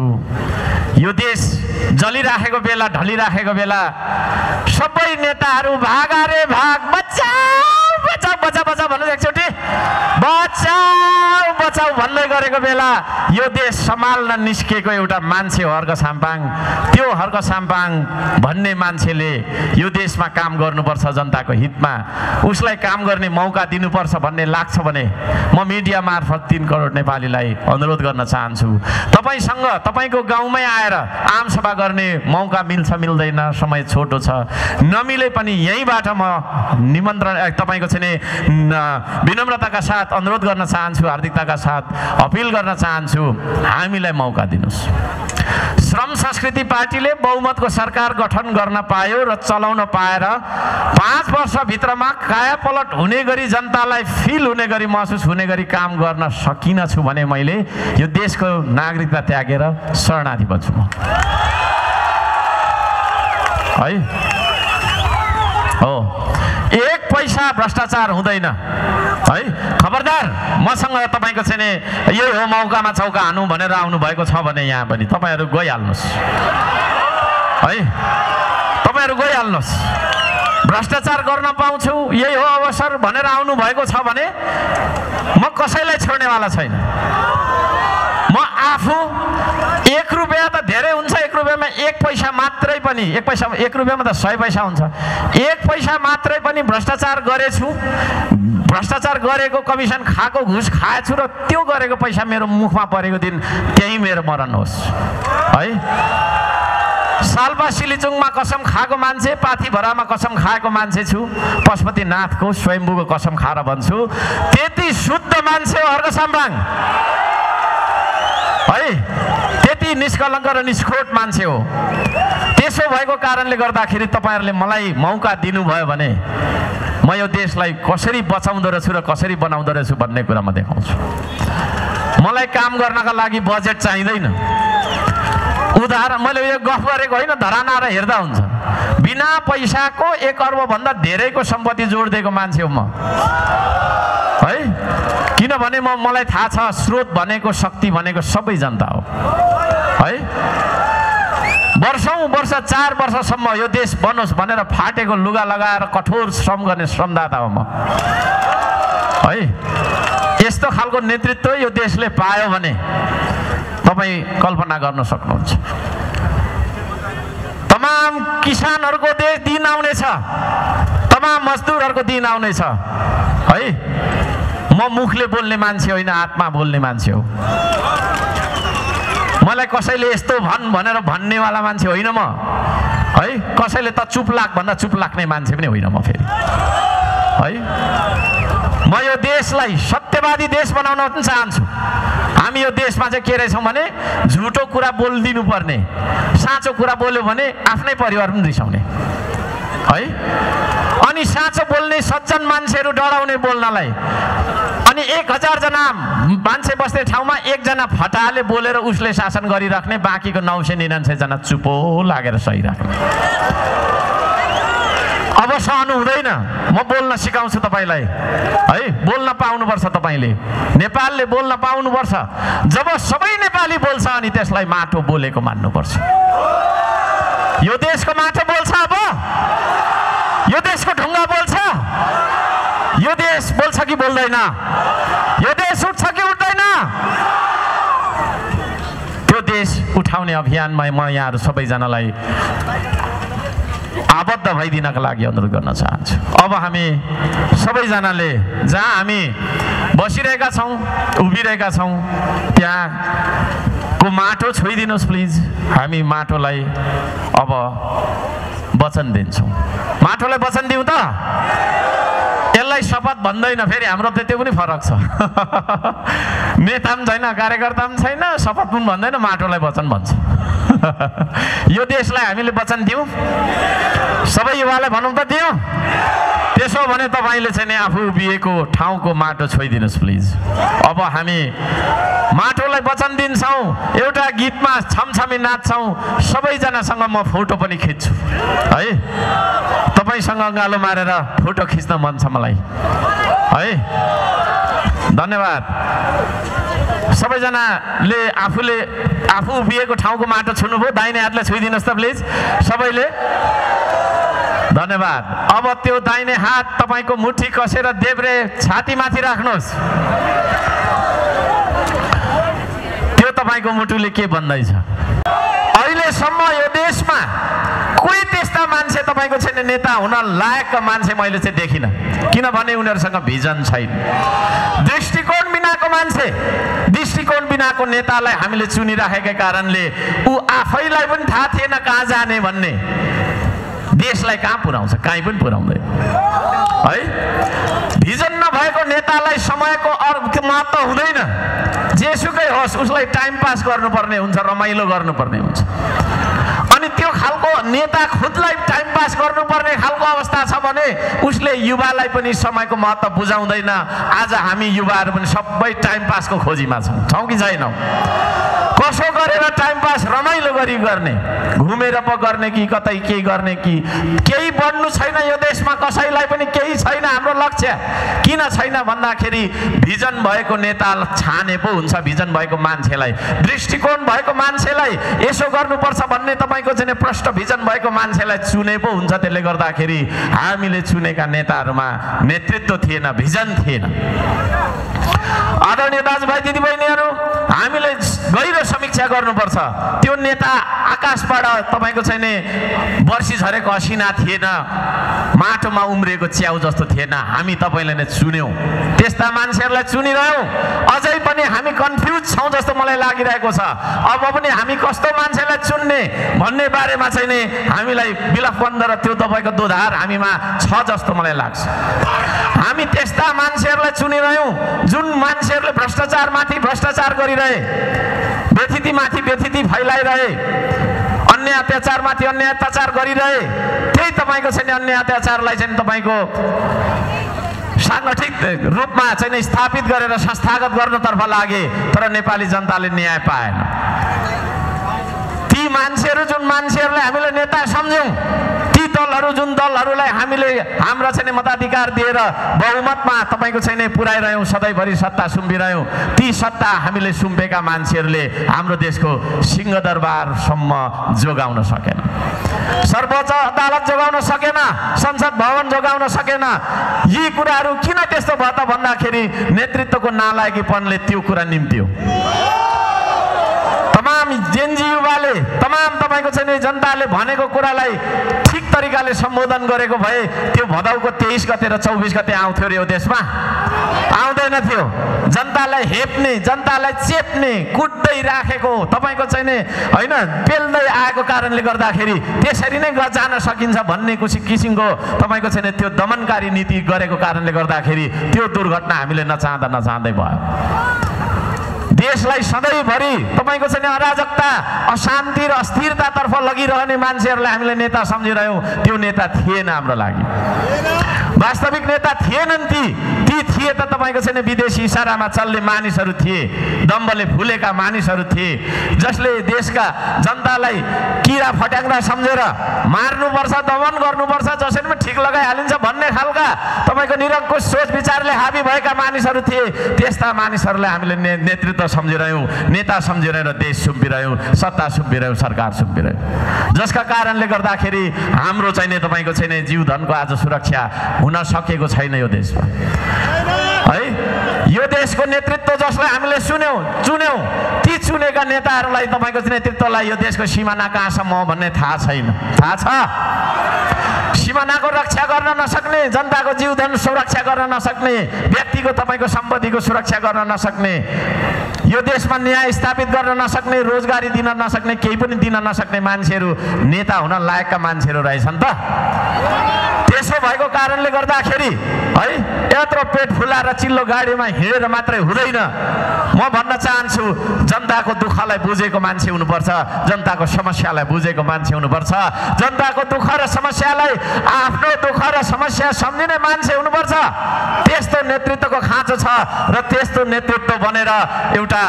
यो देश जलिराखेको बेला, ढलिराखेको बेला सबै नेताहरू भागा रे भाग, बचाऊ बचाऊ बचाऊ बचाऊ भन्नु एकचोटि बचाऊ बचाऊ भन्दै गरेको बेला यो देश सम्हाल्न निस्केको एउटा मान्छे हो अर्घ साम्पाङ। त्यो अर्घ साम्पाङ भन्ने मान्छेले यो देशमा काम गर्नुपर्छ जनताको हितमा, उसलाई काम गर्ने मौका दिनुपर्छ भन्ने लाग्छ भने म मिडिया मार्फत 3 करोड नेपालीलाई अनुरोध गर्न चाहन्छु। तपाईसँग तपाईको गाउँमै आएर आम सभा गर्ने मौका मिल्छ मिल्दैन, समय छोटो छ, नमिले पनि यहीँबाट म निमन्त्रण तपाईको चाहिँ विनम्रताका साथ अनुरोध गर्न चाहन्छु, हार्दिकताका साथ अपिल गर्न चाहन्छु, हामीलाई मौका दिनुस्। श्रम संस्कृति पार्टीले बहुमतको सरकार गठन गर्न पायो र चलाउन पाएर 5 वर्षभित्रमा कायापलट हुने गरी, जनतालाई फिल हुने गरी, महसुस हुने गरी काम गर्न सकिन छु भने मैले यो देशको नागरिकता त्यागेर शरणार्थी बन्छु म है। हो, 1 पैसा भ्रष्टाचार हुँदैन है। खबरदार मसँग तपाईको चाहिँ यही हो मौकामा चौका हानु भनेर आउनु भएको छ भने यहाँ पनि तपाईहरु गइहाल्नुस् है, तपाईहरु गइहाल्नुस्। भ्रष्टाचार गर्न पाउँछु, यही हो अवसर भनेर आउनु भएको छ भने म कसैलाई छोड्नेवाला छैन। म आफू 1 रुपैयाँ त धेरै हुन्छ, 1 रुपैयाँमा 1 पैसा मात्रै पनि, 1 रुपैयाँमा त 100 पैसा हुन्छ, 1 पैसा मात्रै पनि भ्रष्टाचार गरेछु, भ्रष्टाचार गरेको, कमिसन खाएको, घुस खाएछु र त्यो गरेको पैसा मेरो मुखमा परेको दिन त्यही मेरो मरण होस् है। सालपा सिलिचुङमा कसम खाएको मान्छे, पाथीभरामा कसम खाएको मान्छे छु, पशुपतिनाथको स्वयम्भूको कसम खाएर भन्छु, त्यति शुद्ध मान्छे हो अर्घ साम्पाङ है, त्यति निष्कलङ्क र निष्खोट मान्छे हो। त्यसो भएको कारणले गर्दाखेरि तपाईहरुले मलाई मौका दिनुभयो भने म यो देशलाई कसरी बचाउँदो रहेछु र कसरी बनाउँदो रहेछु भन्ने कुरा म देखाउँछु। मलाई काम गर्नका लागि बजेट चाहिँदैन। उदाहरण मैले यो गफ गरेको होइन, धराना र हेर्दा हुन्छ। बिना पैसाको 1 अर्ब भन्दा धेरैको सम्पत्ति जोडिदिएको मान्छे हो म है। किनभने मलाई थाहा छ स्रोत भनेको, शक्ति भनेको सबै जनता हो है। वर्षौं वर्ष 4 वर्षसम्म यो देश बनोस् भनेर फाटेको लुगा लगाएर कठोर श्रम गर्ने श्रमदाता हो म है। यस्तो खालको नेतृत्व यो देशले पायो भने तपाईं कल्पना गर्न सक्नुहुन्छ। तमाम किसानहरुको दिन आउनेछ, तमाम मजदुरहरुको दिन आउनेछ है। म मुखले बोल्ने मान्छे होइन, आत्मा बोल्ने मान्छे हो। मलाई कसैले यस्तो भन् भनेर भन्नेवाला मान्छे होइन म है। कसैले त चुप लाग भन्दा चुप लाग्ने मान्छे पनि होइन म फेरि है। म यो देशलाई सत्यवादी देश बनाउन पनि चाहन्छु। हामी यो देशमा चाहिँ के रहेछौँ भने झुटो कुरा बोलिदिनु पर्ने, साँचो कुरा बोल्यो भने आफ्नै परिवार पनि रिसाउने है। अनि साँचो बोल्ने सज्जन मान्छेहरू डराउने बोल्नलाई। अनि 1000 जना मान्छे बस्ने ठाउँमा 1 जना फटाले बोलेर उसले शासन गरिराख्ने, बाँकीको 999 जना चुपो लागेर सही राख्ने। अब सहनु हुँदैन। म बोल्न सिकाउँछु तपाईँलाई है, बोल्न पाउनुपर्छ तपाईँले। नेपालले बोल्न पाउनुपर्छ। जब सबै नेपाली बोल्छ अनि त्यसलाई माटो बोलेको मान्नुपर्छ। यो देशको माटो बोल्छ, अब यो देशको ढुङ्गा बोल्छ। यो देश बोल्छ कि बोल्दैन? यो देश उठ्छ कि उठ्दैन? त्यो देश उठाउने अभियानमा म यहाँहरू सबैजनालाई आबद्ध भइदिनका लागि अनुरोध गर्न चाहन्छु। अब हामी सबैजनाले जहाँ हामी बसिरहेका छौँ, उभिरहेका छौँ, त्यहाँको माटो छोइदिनुहोस् प्लिज। हामी माटोलाई अब वचन दिन्छौँ। माटोलाई वचन दिउँ त? यसलाई शपथ भन्दैन, फेरि हाम्रो त त्यो पनि फरक छ। नेता पनि छैन, कार्यकर्ता पनि छैन, शपथ पनि भन्दैन, माटोलाई वचन भन्छ। यो देशलाई हामीले वचन दिउँ, सबै युवालाई भनौँ त दिउँ। त्यसो भने तपाईँले चाहिँ नि आफू उभिएको ठाउँको माटो छोइदिनुहोस् प्लिज। अब हामी माटोलाई वचन दिन्छौँ। एउटा गीतमा छमछमी नाच्छौँ। सबैजनासँग म फोटो पनि खिच्छु है। तपाईँसँग अँगालो मारेर फोटो खिच्न मन छ मलाई है। धन्यवाद। सबैजनाले आफू उभिएको ठाउँको माटो छुनुभयो, दाहिने हातले छुइदिनुहोस् त प्लिज सबैले। धन्यवाद। अब त्यो दाहिने हात तपाईँको मुठी कसेर देब्रे छातीमाथि राख्नुहोस्। त्यो तपाईँको मुटुले के भन्दैछ? अहिलेसम्म यो देशमा कोही त्यस्ता मान्छे तपाईँको छैन, नेता हुन लायकका मान्छे मैले चाहिँ देखिनँ। किनभने उनीहरूसँग भिजन छैन, दृष्टिकोण बिनाको मान्छे। दृष्टिकोण बिनाको नेतालाई हामीले चुनिराखेका कारणले ऊ आफैलाई पनि थाहा थिएन कहाँ जाने भन्ने। देशलाई कहाँ पुर्याउँछ? कहीँ पनि पुर्याउँदैन है। भिजन नभएको नेतालाई समयको महत्त्व हुँदैन। जेसुकै होस् उसलाई टाइम पास गर्नुपर्ने हुन्छ, रमाइलो गर्नुपर्ने हुन्छ। अनि त्यो खालको नेता खुदलाई टाइम पास गर्नुपर्ने खालको अवस्था छ भने उसले युवालाई पनि समयको महत्त्व बुझाउँदैन। आज हामी युवाहरू पनि सबै टाइम पासको खोजीमा छौँ कि छैनौँ? कसो गरेर टाइम पास रमाइलो गरी गर्ने, घुमेर पो गर्ने कि कतै केही गर्ने कि केही बढ्नु छैन यो देशमा। कसैलाई पनि केही छैन। हाम्रो लक्ष्य किन छैन भन्दाखेरि भिजन भएको नेता छाने पो हुन्छ। भिजन भएको मान्छेलाई, दृष्टिकोण भएको मान्छेलाई यसो गर्नुपर्छ भन्ने तपाईँको चाहिँ प्रष्ट भिजन भएको मान्छेलाई चुने पो हुन्छ। त्यसले गर्दाखेरि हामीले चुनेका नेताहरूमा नेतृत्व थिएन, भिजन थिएन। आदरणीय दाजुभाइ दिदीबहिनीहरू, हामीले गहिरो समीक्षा गर्नुपर्छ। त्यो नेता आकाशबाट तपाईँको छैन वर्षी झरेको असिना थिएन, माटोमा उम्रिएको च्याउ जस्तो थिएन। हामी तपाईँले नै चुन्यौँ, त्यस्ता मान्छेहरूलाई चुनिरह्यौँ। अझै पनि हामी कन्फ्युज छौँ जस्तो मलाई लागिरहेको छ। अब पनि हामी कस्तो मान्छेलाई चुन्ने भन्ने बारेमा चाहिँ नि हामीलाई बिलखबन्द र त्यो तपाईँको दोधार हामीमा छ जस्तो मलाई लाग्छ। हामी त्यस्ता मान्छेहरूलाई चुनिरह्यौँ जुन मान्छेहरूले भ्रष्टाचारमाथि भ्रष्टाचार गरिरहे, व्यथितिमाथि व्यथिति फैलाइरहे, अन्य अत्याचारमाथि अन्य अत्याचार गरिरहे। त्यही तपाईँको चाहिँ अन्य अत्याचारलाई चाहिँ तपाईँको साङ्गठिक रूपमा चाहिँ स्थापित गरेर संस्थागत गर्नतर्फ लागे, तर नेपाली जनताले न्याय पाएन। ती मान्छेहरू जुन मान्छेहरूलाई हामीले नेता सम्झ्यौँ, ती दलहरू जुन दलहरूलाई हामीले हाम्रा चाहिँ मताधिकार दिएर बहुमतमा तपाईँको चाहिँ पुर्याइरह्यौँ, सधैँभरि सत्ता सुम्पिरह्यौँ, ती सत्ता हामीले सुम्पेका मान्छेहरूले हाम्रो देशको सिंहदरबारसम्म जोगाउन सकेन, सर्वोच्च अदालत जोगाउन सकेन, संसद भवन जोगाउन सकेन। यी कुराहरू किन त्यस्तो भयो त भन्दाखेरि नेतृत्वको नालायकीपनले त्यो कुरा निम्त्यो। तमाम जेनजी युवाले, तमाम तपाईँको चाहिँ जनताले भनेको कुरालाई ठिक तरिकाले सम्बोधन गरेको भए त्यो भदौको 23 गते र 24 गते आउँथ्यो र यो देशमा आउँदैन थियो। जनतालाई हेप्ने, जनतालाई चेप्ने, कुट्दै राखेको तपाईँको चाहिँ होइन पेल्दै आएको कारणले गर्दाखेरि त्यसरी नै जान सकिन्छ भन्ने किसिमको तपाईँको चाहिँ त्यो दमनकारी नीति गरेको कारणले गर्दाखेरि त्यो दुर्घटना हामीले नचाहँदै भयो। देशलाई सधैँभरि तपाईँको चाहिँ अराजकता, अशान्ति र अस्थिरतातर्फ लगिरहने मान्छेहरूलाई हामीले नेता सम्झिरह्यौँ। त्यो नेता थिएन हाम्रो लागि, वास्तविक नेता थिएनन् ती ती थिए त तपाईँको छैन विदेशी इसारामा चल्ने मानिसहरू थिए, दम्बले फुलेका मानिसहरू थिए, जसले देशका जनतालाई किरा फट्याङ्ग्रा सम्झेर मार्नुपर्छ, दमन गर्नुपर्छ, जसरी पनि ठिक लगाइहालिन्छ भन्ने खालका तपाईँको निरङ्कुश सोच विचारले हाबी भएका मानिसहरू थिए। त्यस्ता मानिसहरूलाई हामीले नेतृत्व सम्झिरह्यौँ, नेता सम्झिरह्यौँ र देश सुम्पिरह्यौँ, सत्ता सुम्पिरह्यौँ, सरकार सुम्पिरह्यौँ, जसका कारणले गर्दाखेरि हाम्रो चाहिँ तपाईँको छैन जीवधनको आज सुरक्षा हुन सकेको छैन यो देशमा है। यो देशको नेतृत्व जसलाई हामीले चुन्यौँ ती चुनेका नेताहरूलाई तपाईँको नेतृत्वलाई यो देशको सिमाना कहाँसम्म हो भन्ने थाहा छैन। थाहा छ? सिमानाको रक्षा गर्न नसक्ने, जनताको जीवधन सुरक्षा गर्न नसक्ने, व्यक्तिको तपाईँको सम्पत्तिको सुरक्षा गर्न नसक्ने, यो देशमा न्याय स्थापित गर्न नसक्ने, रोजगारी दिन नसक्ने, केही पनि दिन नसक्ने मान्छेहरू नेता हुन लायकका मान्छेहरू रहेछन् त। त्यसो भएको कारणले गर्दाखेरि है यत्रो पेट फुलाएर चिल्लो गाडीमा हिँडेर मात्रै हुँदैन। म भन्न चाहन्छु जनताको दुःखलाई बुझेको मान्छे हुनुपर्छ, जनताको समस्यालाई बुझेको मान्छे हुनुपर्छ, जनताको दुःख र समस्यालाई आफ्नो दुःख र समस्या सम्झिने मान्छे हुनुपर्छ। त्यस्तो नेतृत्वको खाँचो छ र त्यस्तो नेतृत्व बनेर एउटा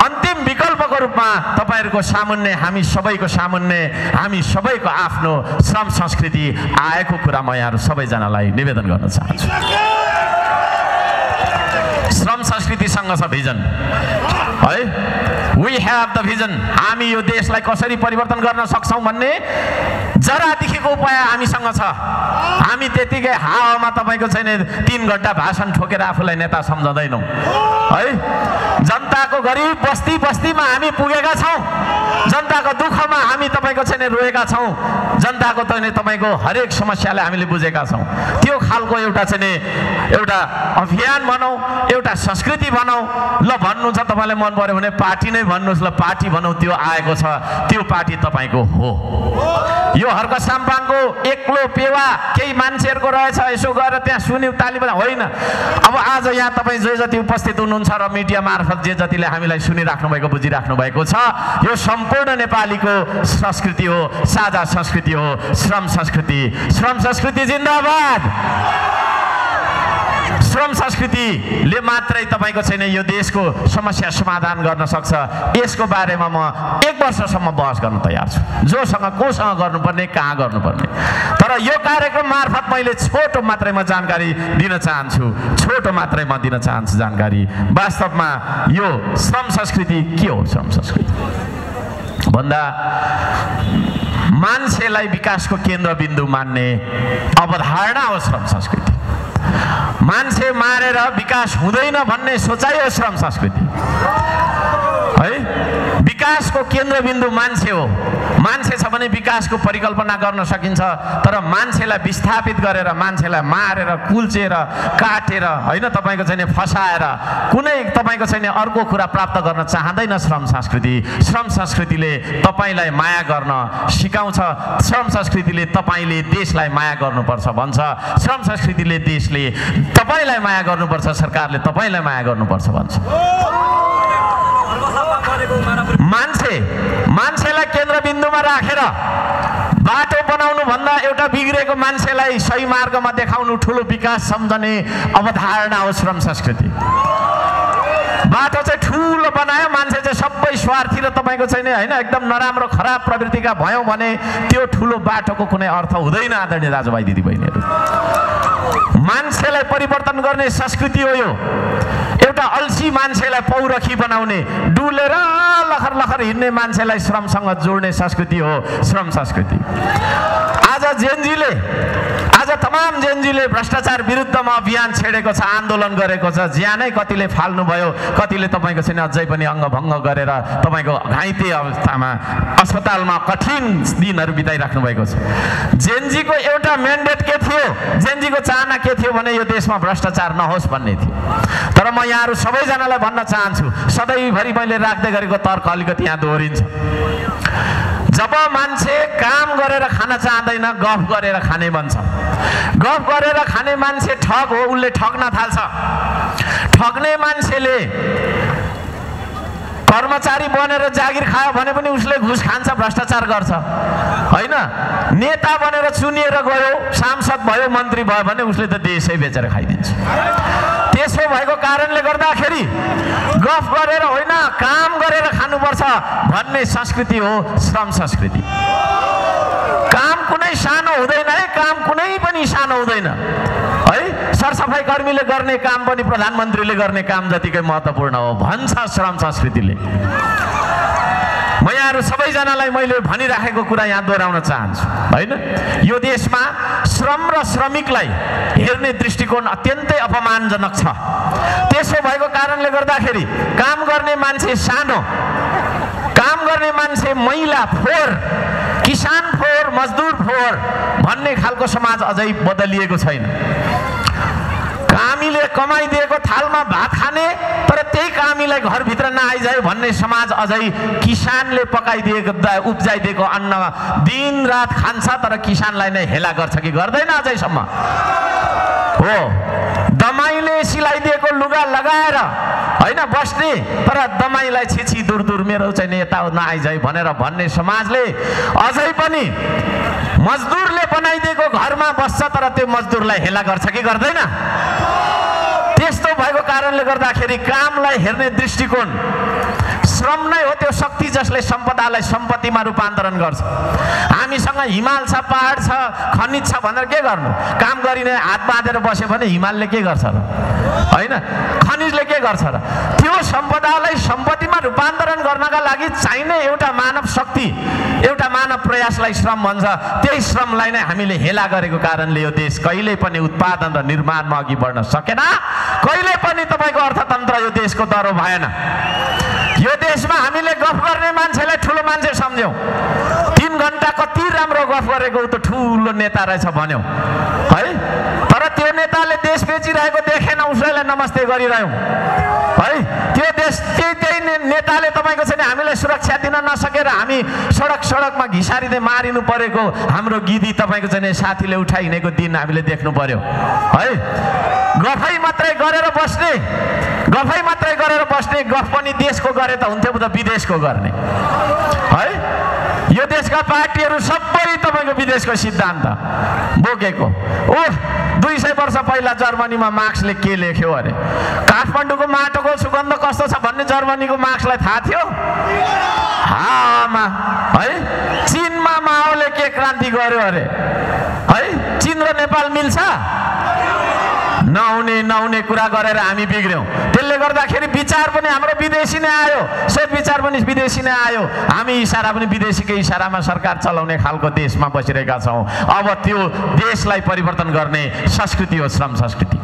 अन्तिम विकल्पको रूपमा तपाईँहरूको सामुन्ने, हामी सबैको सामुन्ने, हामी सबैको आफ्नो श्रम संस्कृति आएको कुरा म यहाँहरू सबैजनालाई निवेदन गर्न चाहन्छु। श्रम संस्कृतिसँग छ भिजन है। We have the vision. हामी यो देशलाई कसरी परिवर्तन गर्न सक्छौँ भन्ने जरादेखिको उपाय हामीसँग छ। हामी त्यतिकै हावामा तपाईँको छैन 3 घण्टा भाषण ठोकेर आफूलाई नेता सम्झँदैनौँ है। जनताको गरिब बस्ती बस्तीमा हामी पुगेका छौँ, जनताको दुःखमा हामी तपाईँको छैन रोएका छौँ, जनताको तपाईँको हरेक समस्यालाई हामीले बुझेका छौँ। त्यो खालको एउटा चाहिँ एउटा अभियान बनाऊ, एउटा संस्कृति बनाऊ। ल भन्नु छ तपाईँलाई मन पर्यो भने पार्टी नै भन्नुहोस्, ल पार्टी बनाऊ, त्यो आएको छ, त्यो पार्टी तपाईँको हो। यो हर्क साम्पाङको एक्लो पेवा केही मान्छेहरूको रहेछ, यसो गएर त्यहाँ सुन्यो ताली बजा होइन। अब आज यहाँ तपाईँ जे जति उपस्थित हुनुहुन्छ र मिडिया मार्फत जे जतिले हामीलाई सुनिराख्नु भएको, बुझिराख्नु भएको छ, यो सम्पूर्ण नेपालीको संस्कृति हो, साझा संस्कृति हो, श्रम संस्कृति। श्रम संस्कृति जिन्दाबाद। श्रम संस्कृतिले मात्रै तपाईँको छैन यो देशको समस्या समाधान गर्न सक्छ। यसको बारेमा म 1 वर्षसम्म बहस गर्न तयार छु, जोसँग कोसँग गर्नुपर्ने, कहाँ गर्नुपर्ने। तर यो कार्यक्रम मार्फत मैले छोटो मात्रै म जानकारी दिन चाहन्छु, छोटो मात्रै म दिन चाहन्छु जानकारी। वास्तवमा यो श्रम संस्कृति के हो? श्रम संस्कृति भन्दा मान्छेलाई विकासको केन्द्रबिन्दु मान्ने अवधारणा हो श्रम संस्कृति। मान्छे मारेर विकास हुँदैन भन्ने सोचाइ हो श्रम संस्कृति है। विकासको केन्द्रबिन्दु मान्छे हो। मान्छे छ भने विकासको परिकल्पना गर्न सकिन्छ, तर मान्छेलाई विस्थापित गरेर, मान्छेलाई मारेर, कुल्चेर, काटेर होइन तपाईँको चाहिँ फसाएर कुनै तपाईँको चाहिँ अर्को कुरा प्राप्त गर्न चाहँदैन श्रम संस्कृति। श्रम संस्कृतिले तपाईँलाई माया गर्न सिकाउँछ। श्रम संस्कृतिले तपाईँले देशलाई माया गर्नुपर्छ भन्छ। श्रम संस्कृतिले देशले तपाईँलाई माया गर्नुपर्छ, सरकारले तपाईँलाई माया गर्नुपर्छ भन्छ। मान्छेलाई केन्द्रबिन्दुमा राखेर बाटो बनाउनु भन्दा एउटा बिग्रेको मान्छेलाई सही मार्गमा देखाउनु ठुलो विकास सम्झने अवधारणा हो श्रम संस्कृति। बाटो चाहिँ ठुलो बनायो, मान्छे चाहिँ सबै स्वार्थी र तपाईँको छैन होइन एकदम नराम्रो खराब प्रवृत्तिका भयौँ भने त्यो ठुलो बाटोको कुनै अर्थ हुँदैन। आदरणीय दाजुभाइ दिदीबहिनीहरू, मान्छेलाई परिवर्तन गर्ने संस्कृति हो यो। एउटा अल्छी मान्छेलाई पौरखी बनाउने, डुलेर लखर लखर हिँड्ने मान्छेलाई श्रमसँग जोड्ने संस्कृति हो श्रम संस्कृति। आज तमाम जेनजीले भ्रष्टाचार विरुद्धमा अभियान छेडेको छ, आन्दोलन गरेको छ। ज्यानै कतिले फाल्नुभयो, कतिले तपाईँको चाहिँ अझै पनि अङ्गभङ्ग गरेर तपाईँको घाइते अवस्थामा अस्पतालमा कठिन दिनहरू बिताइराख्नु भएको छ। जेनजीको एउटा म्यान्डेट के थियो, जेनजीको चाहना के थियो भने यो देशमा भ्रष्टाचार नहोस् भन्ने थियो। तर म यहाँहरू सबैजनालाई भन्न चाहन्छु, सधैँभरि मैले राख्दै गरेको तर्क अलिकति यहाँ दोहोरिन्छ। जब मान्छे काम गरेर खान चाहँदैन, गफ गरेर खाने भन्छ। गफ गरेर खाने मान्छे ठग हो, उसले ठग्न थाल्छ। ठग्ने मान्छेले कर्मचारी बनेर जागिर खायो भने पनि उसले घुस खान्छ, भ्रष्टाचार गर्छ होइन। नेता बनेर चुनिएर गयो, सांसद भयो, मन्त्री भयो भने उसले त देशै बेचेर खाइदिन्छ। त्यसो भएको कारणले गर्दाखेरि गफ गरेर होइन काम गरेर खानुपर्छ भन्ने संस्कृति हो श्रम संस्कृति। काम कुनै सानो हुँदैन है, काम कुनै पनि सानो हुँदैन है। सरसफाई कर्मीले गर्ने काम पनि प्रधानमन्त्रीले गर्ने काम जतिकै महत्त्वपूर्ण हो भन्छ श्रम संस्कृतिले। म यहाँहरू सबैजनालाई मैले भनिराखेको कुरा यहाँ दोहोऱ्याउन चाहन्छु होइन। यो देशमा श्रम र श्रमिकलाई हेर्ने दृष्टिकोण अत्यन्तै अपमानजनक छ। त्यसो भएको कारणले गर्दाखेरि काम गर्ने मान्छे सानो, काम गर्ने मान्छे महिला फोहोर, किसान फोहोर, मजदुर फोहोर भन्ने खालको समाज अझै बदलिएको छैन। कामीले कमाइदिएको थालमा भात खाने तर त्यही कामीलाई घरभित्र नआइजाए भन्ने समाज अझै किसानले पकाइदिएको उब्जाइदिएको अन्न दिनरात खान्छ तर किसानलाई नै हेला गर्छ कि गर्दैन अझैसम्म हो। दमाईले सिलाइदिएको लुगा लगाएर होइन बस्ने तर दमाईलाई छिछि दूर दूर मेरो चाहिँ यता नआइजाए भनेर भन्ने समाजले अझै पनि मजदुरले बनाइदिएको घरमा बस्छ तर त्यो मजदुरलाई हेला गर्छ कि गर्दैन। त्यस्तो भएको कारणले गर्दाखेरि कामलाई हेर्ने दृष्टिकोण श्रम नै हो त्यो शक्ति जसले सम्पदालाई सम्पत्तिमा रूपान्तरण गर्छ। हामीसँग हिमाल छ, पहाड छ, खनिज छ भनेर के गर्नु? काम गरिने हात बाँधेर बस्यो भने हिमालले के गर्छ र होइन, खनिजले के गर्छ र? त्यो सम्पदालाई सम्पत्तिमा रूपान्तरण गर्नका लागि चाहिने एउटा मानव शक्ति, एउटा मानव प्रयासलाई श्रम भन्छ। त्यही श्रमलाई नै हामीले हेला गरेको कारणले यो देश कहिल्यै पनि उत्पादन र निर्माणमा अघि बढ्न सकेन। कहिल्यै पनि तपाईँको अर्थतन्त्र यो देशको दह्रो भएन। यो देशमा हामीले गफ गर्ने मान्छेलाई ठुलो मान्छे सम्झ्यौँ। 3 घण्टा कति राम्रो गफ गरेको त ठुलो नेता रहेछ भन्यौँ है। तर त्यो नेताले देश बेचिरहेको देखेन, उसैलाई नमस्ते गरिरह्यौँ है। त्यो देश त्यही नेताले तपाईँको चाहिँ हामीलाई सुरक्षा दिन नसकेर हामी सडकमा घिसारिँदै मारिनु परेको हाम्रो गिदी तपाईँको चाहिँ साथीले उठाइहिँडेको दिन हामीले देख्नु पर्यो है। गफै मात्रै गरेर बस्ने, गफै मात्रै गरेर बस्ने, गफ पनि देशको गरे त हुन्थ्यो त विदेशको गर्ने है। यो देशका पार्टीहरू सबै तपाईँको विदेशको सिद्धान्त बोकेको। 200 वर्ष पहिला जर्मनीमा मार्क्सले के लेख्यो अरे? काठमाडौँको माटोको सुगन्ध कस्तो छ भन्ने जर्मनीको मार्क्सलाई थाहा थियो? हामा है। चीनमा माओले के क्रान्ति गर्यो अरे है? चीन र नेपाल मिल्छ? नहुने कुरा गरेर हामी बिग्र्यौँ। त्यसले गर्दाखेरि विचार पनि हाम्रो विदेशी नै आयो, सोच विचार पनि विदेशी नै आयो। हामी इसारा पनि विदेशीकै इसारामा सरकार चलाउने खालको देशमा बसिरहेका छौँ। अब त्यो देशलाई परिवर्तन गर्ने संस्कृति हो श्रम संस्कृति।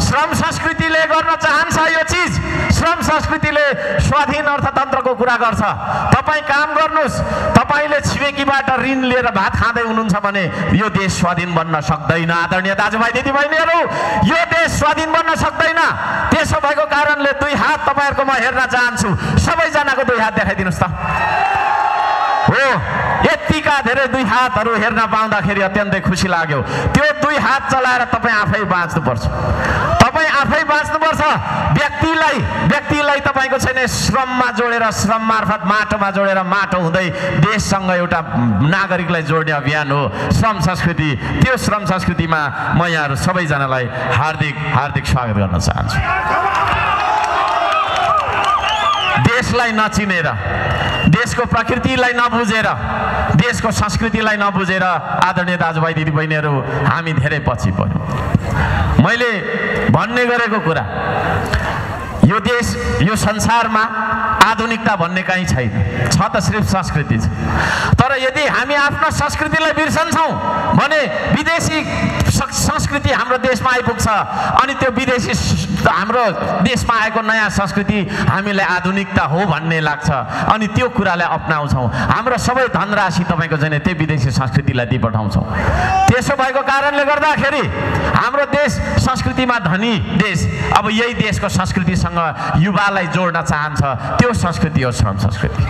श्रम संस्कृतिले गर्न चाहन्छ यो चिज। श्रम संस्कृतिले स्वाधीन अर्थतन्त्रको कुरा गर्छ। तपाईँ काम गर्नुहोस्, तपाईँले छिमेकीबाट ऋण लिएर भात खाँदै हुनुहुन्छ भने यो देश स्वाधीन बन्न सक्दैन। आदरणीय दाजुभाइ दिदीबहिनीहरू, यो देश स्वाधीन बन्न सक्दैन। त्यसो भएको कारणले 2 हात तपाईँहरूको म हेर्न चाहन्छु। सबैजनाको 2 हात देखाइदिनुहोस् त। हो, यतिका धेरै 2 हातहरू हेर्न पाउँदाखेरि अत्यन्तै खुसी लाग्यो। त्यो 2 हात चलाएर तपाईँ आफै बाँच्नुपर्छ। तपाईँ आफै बाँच्नुपर्छ। व्यक्तिलाई तपाईँको छैन श्रममा जोडेर, श्रम मार्फत माटोमा जोडेर, माटो हुँदै देशसँग एउटा नागरिकलाई जोड्ने अभियान हो श्रम संस्कृति। त्यो श्रम संस्कृतिमा म यहाँहरू सबैजनालाई हार्दिक स्वागत गर्न चाहन्छु। देशलाई नचिनेर, देशको प्रकृतिलाई नबुझेर, देशको संस्कृतिलाई नबुझेर आदरणीय दाजुभाइ दिदीबहिनीहरू हामी धेरै पछि पर्यौँ। मैले भन्ने गरेको कुरा, यो देश, यो संसारमा आधुनिकता भन्ने कहीँ छैन, छ त सिर्फ संस्कृति छ। तर यदि हामी आफ्नो संस्कृतिलाई बिर्सन्छौँ भने विदेशी संस्कृति हाम्रो देशमा आइपुग्छ अनि त्यो विदेशी हाम्रो देशमा आएको नयाँ संस्कृति हामीलाई आधुनिकता हो भन्ने लाग्छ अनि त्यो कुरालाई अपनाउँछौँ। हाम्रो सबै धनराशि तपाईँको चाहिँ त्यही विदेशी संस्कृतिलाई दिइपठाउँछौँ। त्यसो भएको कारणले गर्दाखेरि हाम्रो देश संस्कृतिमा धनी देश अब यही देशको संस्कृतिसँग युवालाई जोड्न चाहन्छ। त्यो संस्कृति हो श्रम संस्कृति।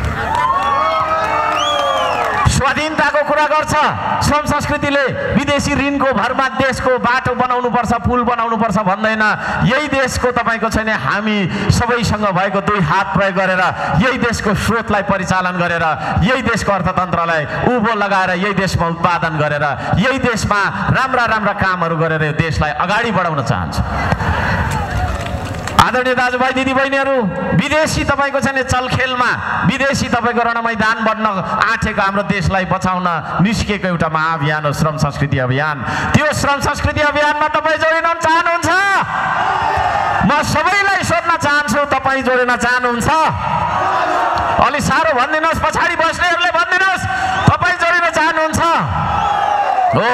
स्वाधीनताको कुरा गर्छ श्रम संस्कृतिले। विदेशी ऋणको भरमा देशको बाटो बनाउनु पर्छ, पुल बनाउनु पर्छ भन्दैन। यही देशको तपाईँको छैन हामी सबैसँग भएको 2 हात प्रयोग गरेर यही देशको स्रोतलाई परिचालन गरेर, यही देशको अर्थतन्त्रलाई उभो लगाएर, यही देशमा उत्पादन गरेर, यही देशमा राम्रा कामहरू गरेर यो देशलाई अगाडि बढाउन चाहन्छ। आदरणीय दाजुभाइ दिदीबहिनीहरू, विदेशी तपाईँको चाहिँ चलखेलमा विदेशी तपाईँको रण मैदान बन्न आँटेको हाम्रो देशलाई बचाउन निस्किएको एउटा महाअभियान हो श्रम संस्कृति अभियान। त्यो श्रम संस्कृति अभियानमा तपाईँ जोडिन चाहनुहुन्छ? म सबैलाई सोध्न चाहन्छु, तपाईँ जोडिन चाहनुहुन्छ? अलि साह्रो भनिदिनुहोस्, पछाडि बस्नेहरूले भनिदिनुहोस्, तपाईँ जोडिन चाहनुहुन्छ हो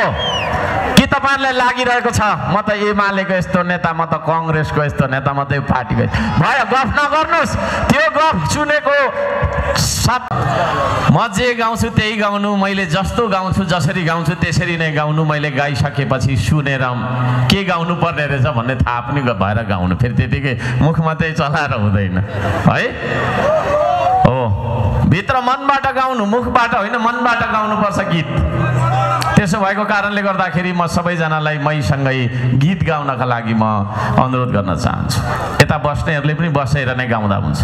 कि तपाईँहरूलाई लागिरहेको छ म त एमालेको यस्तो नेता, म त कङ्ग्रेसको यस्तो नेता, म त यो पार्टीको भयो? गफ नगर्नुहोस्, त्यो गफ सुनेको म जे गाउँछु त्यही गाउनु, मैले जस्तो गाउँछु जसरी गाउँछु त्यसरी नै गाउनु, मैले गाइसकेपछि सुनेर के गाउनु पर्ने रहेछ भन्ने थाहा पनि भएर गाउनु, फेरि त्यतिकै मुखमा त्यही चलाएर हुँदैन है हो। भित्र मनबाट गाउनु, मुखबाट होइन, मनबाट गाउनुपर्छ गीत। त्यसो भएको कारणले गर्दाखेरि म सबैजनालाई मैसँगै गीत गाउनका लागि म अनुरोध गर्न चाहन्छु। यता बस्नेहरूले पनि बसेर नै गाउँदा हुन्छ।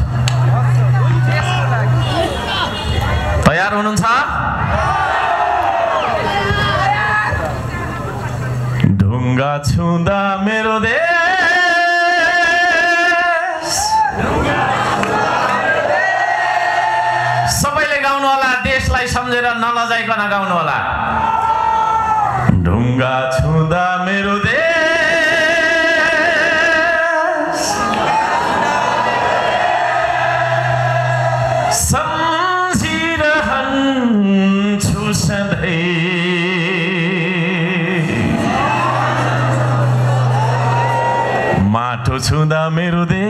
तयार हुनुहुन्छ? ढुङ्गा छुँदा मेरो देश, सबैले गाउनु होला, देशलाई सम्झेर नलजाइकन गाउनु होला। ढुङ्गा छुँदा मेरो देश, सम्झिरहन्छु सधैँ, माटो छुँदा मेरो देश,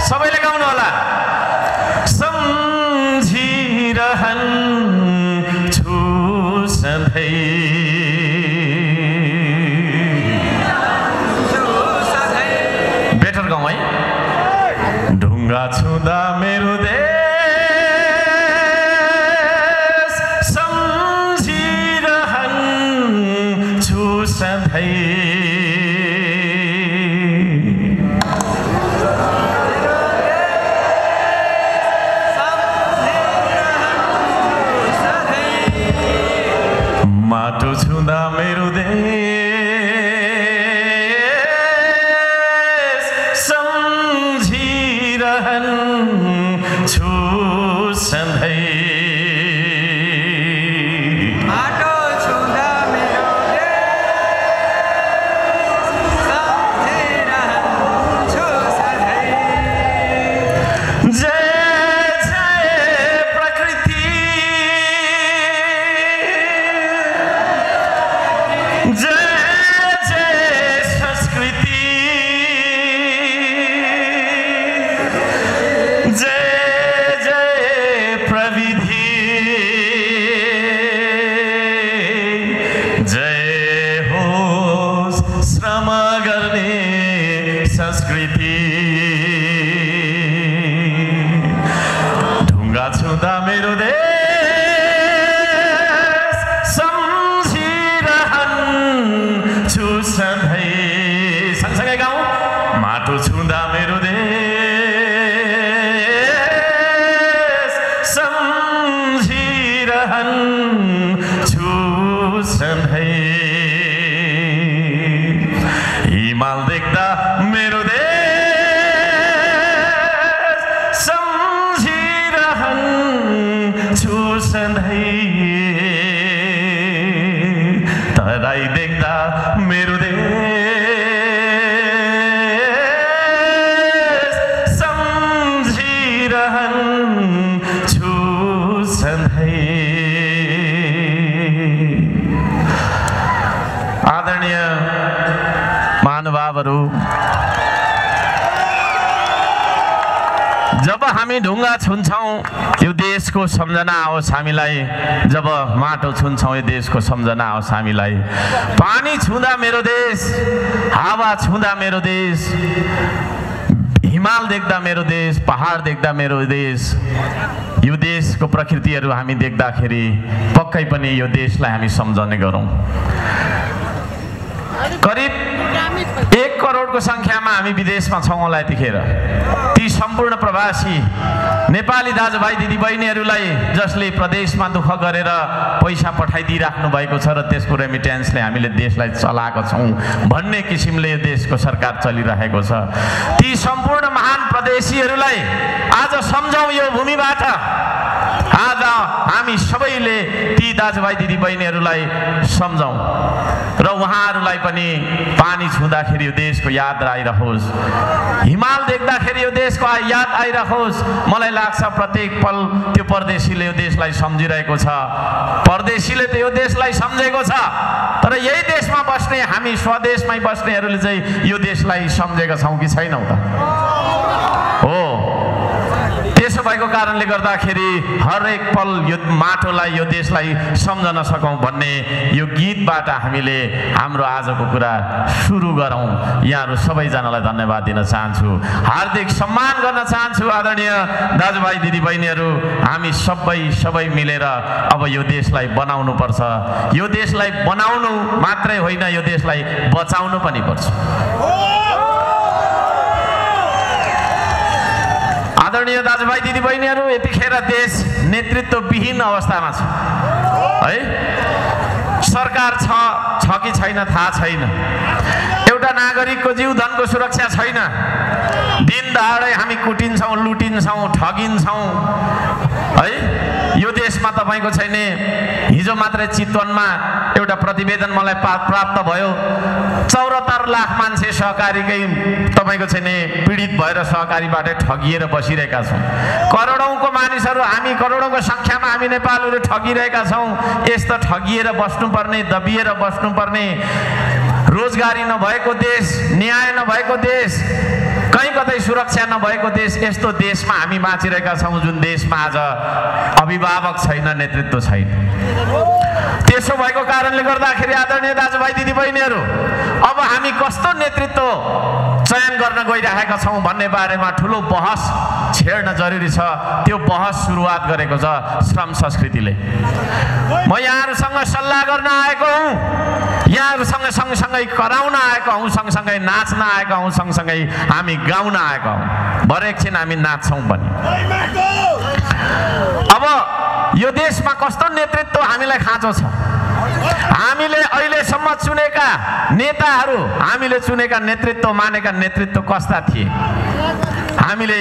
सबैले गाउनु होला। सम्झिरहन्छु सधैँ, बेटर गाउँ है। ढुङ्गा छुँदा मेरो देश, सम्झिरहन्छु सधैँ, माटो छुँदा मेरो देश, सम्झिरहन्छु सधैँ, माटो छुँदा मेरो देश, सम्झिरहन्छु सधैँ। जय जय प्रकृति, जय जय संस्कृति, जय जय प्रविधि, जय होस् श्रम गर्ने संस्कृति। ढुङ्गा छुँदा मेरो देश, सम्झिरहन्छु सधैँ, सँगसँगै गाउँ। माटो छुँदा मेरो देश, सम्झिरहन्छु सधैँ, हिमाल देख्दा मेरो देश, सम्झिरहन्छु सधैँ, तराई देख्दा मेरो देश, सम्झिरहन्छु सधैँ। आदरणीय महानुभावहरू, जब हामी ढुङ्गा छुन्छौँ यो देशको सम्झना आओस् हामीलाई, जब माटो छुन्छौँ यो देशको सम्झना आओस् हामीलाई। पानी छुँदा मेरो देश, हावा छुँदा मेरो देश, हिमाल देख्दा मेरो देश, पहाड देख्दा मेरो देश, यो देशको प्रकृतिहरू हामी देख्दाखेरि पक्कै पनि यो देशलाई हामी सम्झने गरौँ। करिब 1 करोडको संख्यामा हामी विदेशमा छौँ होला यतिखेर। ती सम्पूर्ण प्रवासी नेपाली दाजुभाइ दिदीबहिनीहरूलाई जसले प्रदेशमा दुःख गरेर पैसा पठाइदिइराख्नु भएको छ र त्यसको रेमिटेन्सले हामीले देशलाई चलाएको छौँ भन्ने किसिमले यो देशको सरकार चलिरहेको छ। ती सम्पूर्ण महान प्रदेशीहरूलाई आज सम्झौँ यो भूमिबाट। आज हामी सबैले ती दाजुभाइ दिदीबहिनीहरूलाई सम्झौँ र उहाँहरूलाई पनि पानी छुँदाखेरि यो देशको याद आइरहोस्, हिमाल देख्दाखेरि यो देशको याद आइरहोस्। मलाई लाग्छ प्रत्येक पल त्यो परदेशीले यो देशलाई सम्झिरहेको छ, परदेशीले त यो देशलाई सम्झेको छ, तर यही देशमा बस्ने हामी स्वदेशमै बस्नेहरूले चाहिँ यो देशलाई सम्झेका छौँ कि छैनौँ त? हो। त्यसो भएको कारणले गर्दाखेरि हरेक पल यो माटोलाई यो देशलाई सम्झन सकौँ भन्ने यो गीतबाट हामीले हाम्रो आजको कुरा सुरु गरौँ। यहाँहरू सबैजनालाई धन्यवाद दिन चाहन्छु, हार्दिक सम्मान गर्न चाहन्छु। आदरणीय दाजुभाइ दिदीबहिनीहरू, हामी सबै मिलेर अब यो देशलाई बनाउनु पर्छ। यो देशलाई बनाउनु मात्रै होइन, यो देशलाई बचाउनु पनि पर्छ। आदरणीय दाजुभाइ दिदीबहिनीहरू, यतिखेर देश नेतृत्वविहीन अवस्थामा छ है। सरकार छ कि छैन थाहा छैन। एउटा नागरिकको जीवधनको सुरक्षा छैन। दिन दहाडै हामी कुटिन्छौँ, लुटिन्छौँ, ठगिन्छौँ है। यो देशमा तपाईँको छैन। हिजो मात्रै चितवनमा एउटा प्रतिवेदन मलाई प्राप्त भयो। 74 लाख मान्छे सहकारीकै तपाईँको छैन पीडित भएर सहकारीबाट ठगिएर बसिरहेका छौँ। करोडौँको मानिसहरू, हामी करोडौँको सङ्ख्यामा हामी नेपालहरू ठगिरहेका छौँ। यस्तो ठगिएर बस्नुपर्ने, दबिएर बस्नुपर्ने, रोजगारी नभएको देश, न्याय नभएको देश, कहीँ कतै सुरक्षा नभएको देश, यस्तो देशमा हामी बाँचिरहेका छौँ जुन देशमा आज अभिभावक छैन, नेतृत्व छैन। त्यसो भएको कारणले गर्दाखेरि आदरणीय दाजुभाइ दिदीबहिनीहरू, अब हामी कस्तो नेतृत्व चयन गर्न गइरहेका छौँ भन्ने बारेमा ठुलो बहस छेड्न जरुरी छ। त्यो बहस सुरुवात गरेको छ श्रम संस्कृतिले। म यहाँहरूसँग सल्लाह गर्न आएको हुँ, यहाँहरूसँग सँगसँगै कराउन आएको हौँ, सँगसँगै नाच्न आएको हौँ, सँगसँगै हामी गाउन आएको हौँ। भरे एकछिन हामी नाच्छौँ पनि। अब यो देशमा कस्तो नेतृत्व हामीलाई खाँचो छ? हामीले अहिलेसम्म चुनेका नेताहरू, हामीले चुनेका नेतृत्व मानेका नेतृत्व कस्ता थिए? हामीले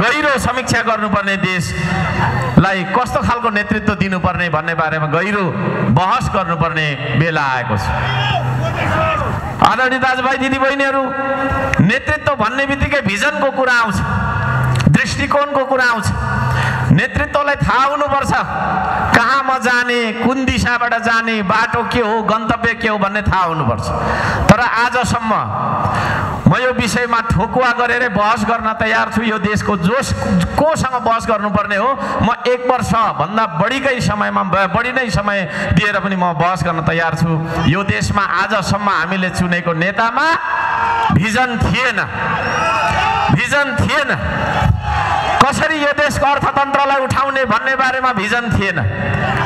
गहिरो समीक्षा गर्नुपर्ने, देशलाई कस्तो खालको नेतृत्व दिनुपर्ने भन्ने बारेमा गहिरो बहस गर्नुपर्ने बेला आएको छ। आदरणीय दाजुभाइ दिदीबहिनीहरू, नेतृत्व भन्ने बित्तिकै भिजनको कुरा आउँछ, दृष्टिकोणको कुरा आउँछ। नेतृत्वलाई थाहा हुनुपर्छ कहाँ म जाने, कुन दिशाबाट जाने, बाटो के हो, गन्तव्य के हो भन्ने थाहा हुनुपर्छ। तर आजसम्म म यो विषयमा ठोकुवा गरेर बहस गर्न तयार छु। यो देशको कोसँग बहस गर्नुपर्ने हो, म 1 वर्षभन्दा बढी नै समय दिएर पनि म बहस गर्न तयार छु। यो देशमा आजसम्म हामीले चुनेको नेतामा भिजन थिएन। कसरी यो देशको अर्थतन्त्रलाई उठाउने भन्ने बारेमा भिजन थिएन।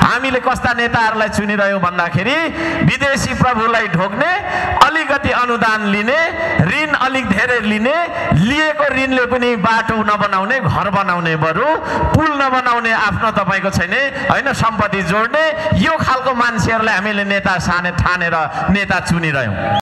हामीले कस्ता नेताहरूलाई चुनिरह्यौँ भन्दाखेरि विदेशी प्रभुलाई ढोक्ने, अलिकति अनुदान लिने, ऋण अलिक धेरै लिने, लिएको ऋणले पनि बाटो नबनाउने, घर बनाउने, बरु पुल नबनाउने, आफ्नो तपाईँको छैन होइन सम्पत्ति जोड्ने, यो खालको मान्छेहरूलाई हामीले नेता ठानेर नेता चुनिरह्यौँ।